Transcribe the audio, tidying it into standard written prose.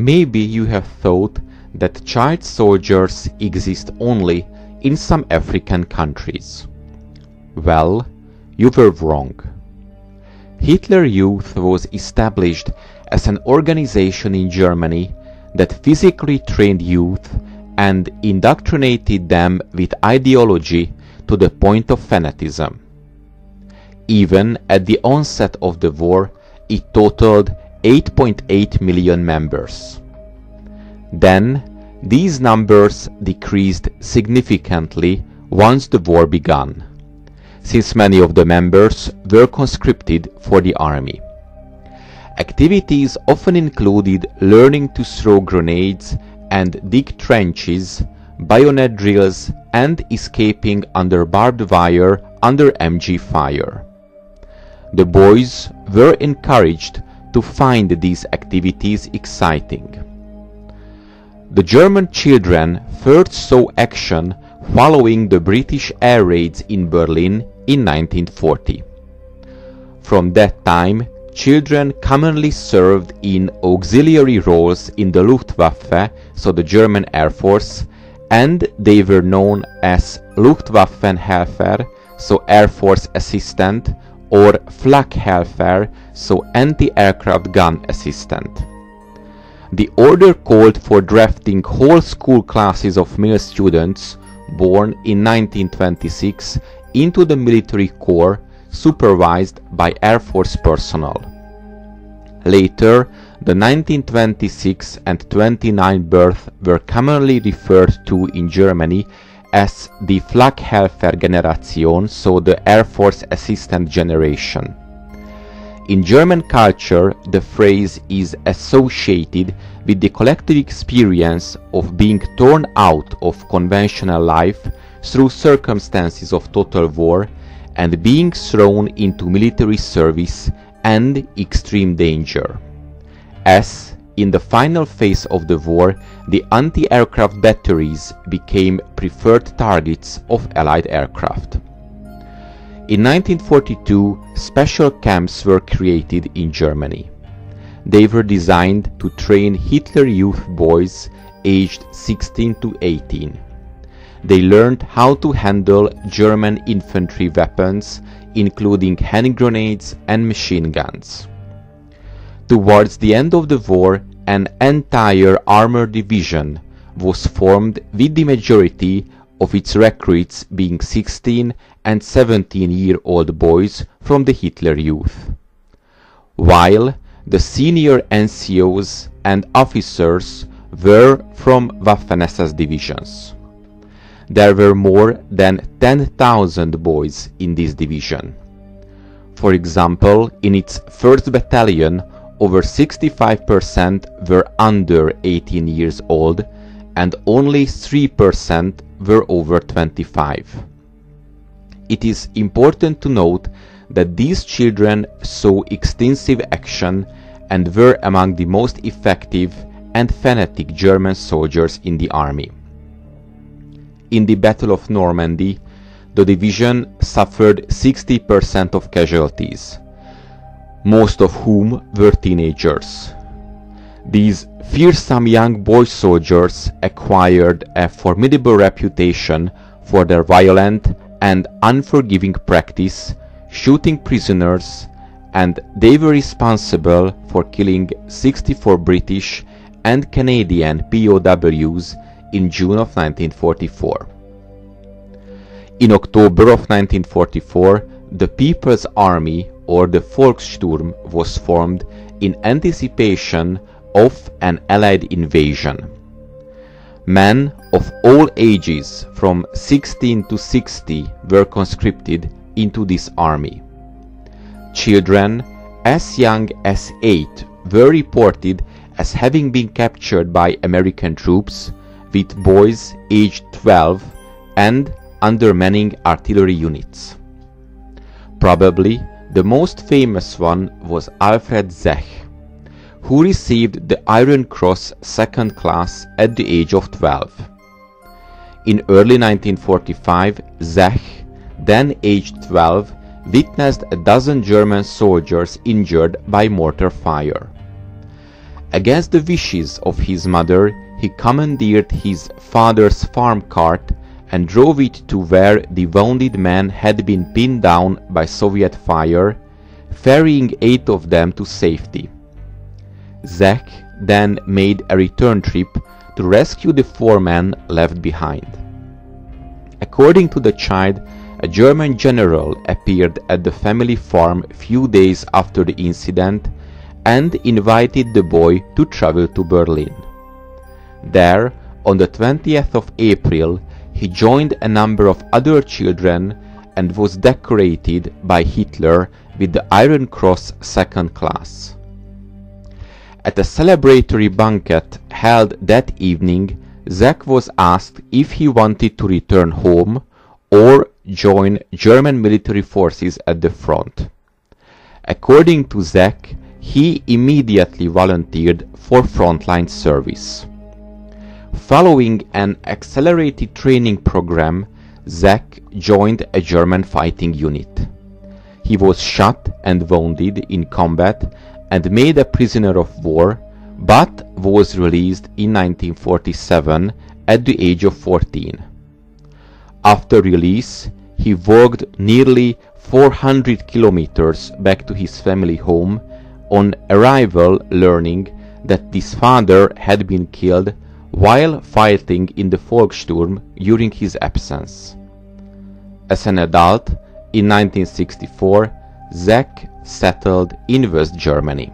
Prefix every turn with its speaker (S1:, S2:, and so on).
S1: Maybe you have thought that child soldiers exist only in some African countries. Well, you were wrong. Hitler Youth was established as an organization in Germany that physically trained youth and indoctrinated them with ideology to the point of fanaticism. Even at the onset of the war, it totaled 8.8 million members. Then, these numbers decreased significantly once the war began, since many of the members were conscripted for the army. Activities often included learning to throw grenades and dig trenches, bayonet drills, and escaping under barbed wire under MG fire. The boys were encouraged to find these activities exciting. The German children first saw action following the British air raids in Berlin in 1940. From that time, children commonly served in auxiliary roles in the Luftwaffe, so the German Air Force, and they were known as Luftwaffenhelfer, so Air Force Assistant, or Flakhelfer, so anti-aircraft gun assistant. The order called for drafting whole school classes of male students born in 1926 into the military corps, supervised by Air Force personnel. Later, the 1926 and 29 births were commonly referred to in Germany as the Flakhelfer Generation, so the Air Force Assistant Generation. In German culture, the phrase is associated with the collective experience of being torn out of conventional life through circumstances of total war and being thrown into military service and extreme danger. As, in the final phase of the war, the anti-aircraft batteries became preferred targets of Allied aircraft. In 1942, special camps were created in Germany. They were designed to train Hitler Youth boys aged 16 to 18. They learned how to handle German infantry weapons, including hand grenades and machine guns. Towards the end of the war, an entire armored division was formed, with the majority of its recruits being 16 and 17-year-old boys from the Hitler Youth, while the senior NCOs and officers were from Waffen-SS divisions. There were more than 10,000 boys in this division. For example, in its 1st battalion, over 65% were under 18 years old and only 3% were over 25. It is important to note that these children saw extensive action and were among the most effective and fanatic German soldiers in the army. In the Battle of Normandy, the division suffered 60% of casualties, most of whom were teenagers. These fearsome young boy soldiers acquired a formidable reputation for their violent and unforgiving practice, shooting prisoners, and they were responsible for killing 64 British and Canadian POWs in June of 1944. In October of 1944, the People's Army, or the Volkssturm, was formed in anticipation of an Allied invasion. Men of all ages from 16 to 60 were conscripted into this army. Children as young as 8 were reported as having been captured by American troops, with boys aged 12 and undermanning artillery units. Probably the most famous one was Alfred Zech, who received the Iron Cross 2nd class at the age of 12. In early 1945, Zech, then aged 12, witnessed a dozen German soldiers injured by mortar fire. Against the wishes of his mother, he commandeered his father's farm cart and drove it to where the wounded men had been pinned down by Soviet fire, ferrying 8 of them to safety. Zach then made a return trip to rescue the 4 men left behind. According to the child, a German general appeared at the family farm few days after the incident and invited the boy to travel to Berlin. There, on the 20th of April, he joined a number of other children and was decorated by Hitler with the Iron Cross Second Class. At a celebratory banquet held that evening, Zach was asked if he wanted to return home or join German military forces at the front. According to Zach, he immediately volunteered for frontline service. Following an accelerated training program, Zach joined a German fighting unit. He was shot and wounded in combat and made a prisoner of war, but was released in 1947 at the age of 14. After release, he walked nearly 400 kilometers back to his family home, on arrival learning that his father had been killed while fighting in the Volkssturm during his absence. As an adult, in 1964, Zach settled in West Germany.